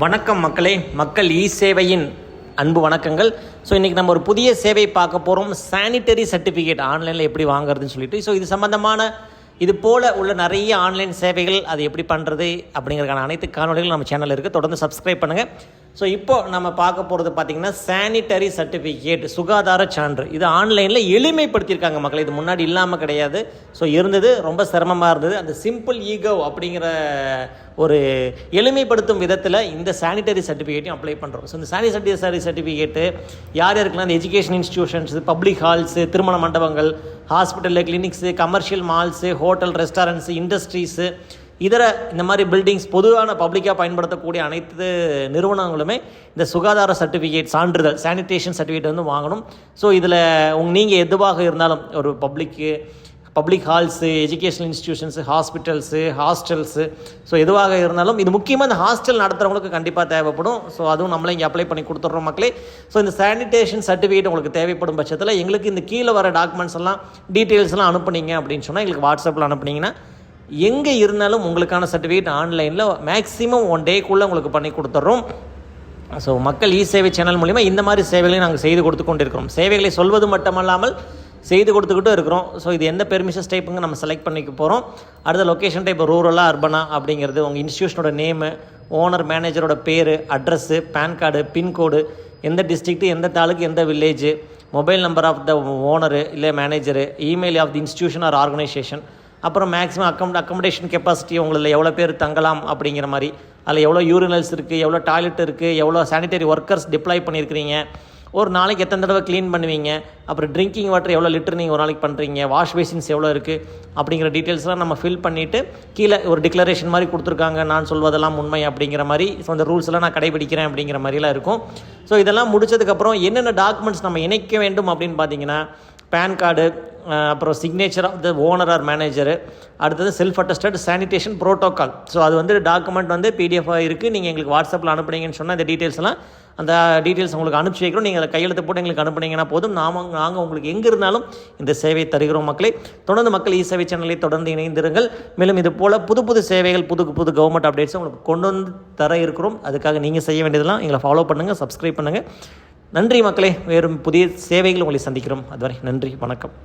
வணக்கம் மக்களே, மக்கள் இ சேவையின் அன்பு வணக்கங்கள். ஸோ இன்றைக்கி நம்ம ஒரு புதிய சேவை பார்க்க போகிறோம். சானிட்டரி சர்டிஃபிகேட் ஆன்லைனில் எப்படி வாங்குறதுன்னு சொல்லிட்டு. ஸோ இது சம்மந்தமான இது போல் உள்ள நிறைய ஆன்லைன் சேவைகள், அது எப்படி பண்ணுறது அப்படிங்கிறதுக்கான அனைத்து காணொலிகளும் நம்ம சேனலில் இருக்குது. தொடர்ந்து சப்ஸ்கிரைப் பண்ணுங்கள். ஸோ இப்போ நம்ம பார்க்க போகிறது பார்த்திங்கன்னா சானிட்டரி சர்டிஃபிகேட், சுகாதார சான்று. இது ஆன்லைனில் எளிமைப்படுத்தியிருக்காங்க மக்கள். இது முன்னாடி இல்லாமல் கிடையாது. ஸோ இருந்தது, ரொம்ப சிரமமாக இருந்தது. அந்த சிம்பிள் ஈகோ அப்படிங்கிற ஒரு எளிமைப்படுத்தும் விதத்தில் இந்த சானிட்டரி சர்டிஃபிகேட்டையும் அப்ளை பண்ணுறோம். ஸோ இந்த சானிட்டரி சர்டிஃபிகேட்டு யார் யாருக்குன்னா அந்த எஜுகேஷன் இன்ஸ்டிடியூஷன்ஸ், பப்ளிக் ஹால்ஸு, திருமண மண்டபங்கள், hospital, clinics, commercial malls, hotel, restaurants, industries, இதர இந்த மாதிரி பில்டிங்ஸ், பொதுவான பப்ளிக்காக பயன்படுத்தக்கூடிய அனைத்து நிறுவனங்களுமே இந்த சுகாதார சர்டிஃபிகேட், சான்றிதழ், சானிடேஷன் சர்டிஃபிகேட் வந்து வாங்கணும். ஸோ இதில் நீங்கள் எதுவாக இருந்தாலும், ஒரு public halls, educational institutions, hospitals, hostels, so எதுவாக இருந்தாலும் இது முக்கியமாக இந்த ஹாஸ்டல் நடத்துகிறவங்களுக்கு கண்டிப்பாக தேவைப்படும். ஸோ அதுவும் நம்மளே இங்கே அப்ளை பண்ணி கொடுத்துட்றோம் மக்களே. ஸோ இந்த சானிடேஷன் சர்டிஃபிகேட் உங்களுக்கு தேவைப்படும் பட்சத்தில் எங்களுக்கு இந்த கீழே வர டாக்குமெண்ட்ஸ் எல்லாம், டீட்டெயில்ஸ்லாம் அனுப்புனீங்க அப்படின்னு சொன்னால், எங்களுக்கு வாட்ஸ்அப்பில் அனுப்புனீங்கன்னா எங்கே இருந்தாலும் உங்களுக்கான சர்டிஃபிகேட் ஆன்லைனில் மேக்ஸிமம் 1 டேக்குள்ளே உங்களுக்கு பண்ணி கொடுத்துட்றோம். ஸோ மக்கள் இ சேவை சேனல் மூலிமா இந்த மாதிரி சேவைகளையும் நாங்கள் செய்து கொடுத்து கொண்டிருக்கிறோம். சேவைகளை சொல்வது மட்டுமல்லாமல் செய்து கொடுத்துக்கிட்டும் இருக்கிறோம். ஸோ இது எந்த பெர்மிஷன்ஸ் டைப்புங்க நம்ம செலக்ட் பண்ணிக்க போகிறோம். அடுத்த லொக்கேஷன் டைப் ரூரலாக, அர்பனா அப்படிங்கிறது, உங்கள் இன்ஸ்டியூஷனோட நேமு, ஓனர் மேனேஜரோட பேர், அட்ரஸ்ஸு, பேன் கார்டு, பின்கோடு, எந்த டிஸ்ட்ரிக்ட்டு, எந்த தாலுக்கு, எந்த village, mobile number of the owner இல்லை manager, email of the institution or organisation, அப்புறம் மேக்ஸிமம் அக்கமடேஷன் கெப்பாசிட்டி, உங்களில் எவ்வளோ பேர் தங்கலாம் அப்படிங்கிற மாதிரி, அதில் எவ்வளோ யூரினல்ஸ் இருக்குது, எவ்வளோ டாய்லெட் இருக்குது, எவ்வளோ சானிடரி ஒர்க்கர்ஸ் டிப்ளாய் பண்ணியிருக்கிறீங்க, ஒரு நாளைக்கு எத்தனை தடவை க்ளீன் பண்ணுவீங்க, அப்புறம் ட்ரிங்கிங் வாட்டர் எவ்வளோ லிட்டர் நீங்கள் ஒரு நாளைக்கு பண்ணுறீங்க, வாஷ் பேசின்ஸ் எவ்வளோ இருக்குது அப்படிங்கிற டீட்டெயில்ஸ்லாம் நம்ம ஃபில் பண்ணிவிட்டு கீழே ஒரு டிக்ளரேஷன் மாதிரி கொடுத்துருக்காங்க. நான் சொல்வதெல்லாம் உண்மை அப்படிங்கிற மாதிரி, ஸோ அந்த ரூல்ஸ்லாம் நான் கடைபிடிக்கிறேன் அப்படிங்கிற மாதிரிலாம் இருக்கும். ஸோ இதெல்லாம் முடிச்சதுக்கப்புறம் என்னென்ன டாக்குமெண்ட்ஸ் நம்ம இணைக்க வேண்டும் அப்படின்னு பார்த்தீங்கன்னா, பேன் கார்டு, அப்புறம் signature of the owner or manager, அடுத்தது self attested sanitation protocol. So அது வந்து டாக்குமெண்ட் வந்து பிடிஎஃபாக இருக்குது. நீங்கள் எங்களுக்கு வாட்ஸ்அப்பில் அனுப்புனீங்கன்னு சொன்னால் இந்த டீட்டெயில்ஸ்லாம், அந்த டீட்டெயில்ஸ் உங்களுக்கு அனுப்பிச்சி வைக்கிறோம். நீங்கள் அதை கையெழுத்து போட்டு எங்களுக்கு அனுப்புனீங்கன்னா போதும். நாங்கள் உங்களுக்கு எங்கே இருந்தாலும் இந்த சேவை தருகிறோம் மக்களே. தொடர்ந்து மக்கள் இ சேவை சேனலை தொடர்ந்து இணைந்திருங்கள். மேலும் இது போல் புது சேவைகள், புது கவர்மெண்ட் அப்டேட்ஸும் உங்களுக்கு கொண்டு வந்து தர இருக்கிறோம். அதுக்காக நீங்கள் செய்ய வேண்டியதெல்லாம் எங்களை ஃபாலோ பண்ணுங்கள், சப்ஸ்கிரைப் பண்ணுங்கள். நன்றி மக்களே. வேறும் புதிய சேவைகள் உங்களை சந்திக்கிறோம். அதுவரை நன்றி, வணக்கம்.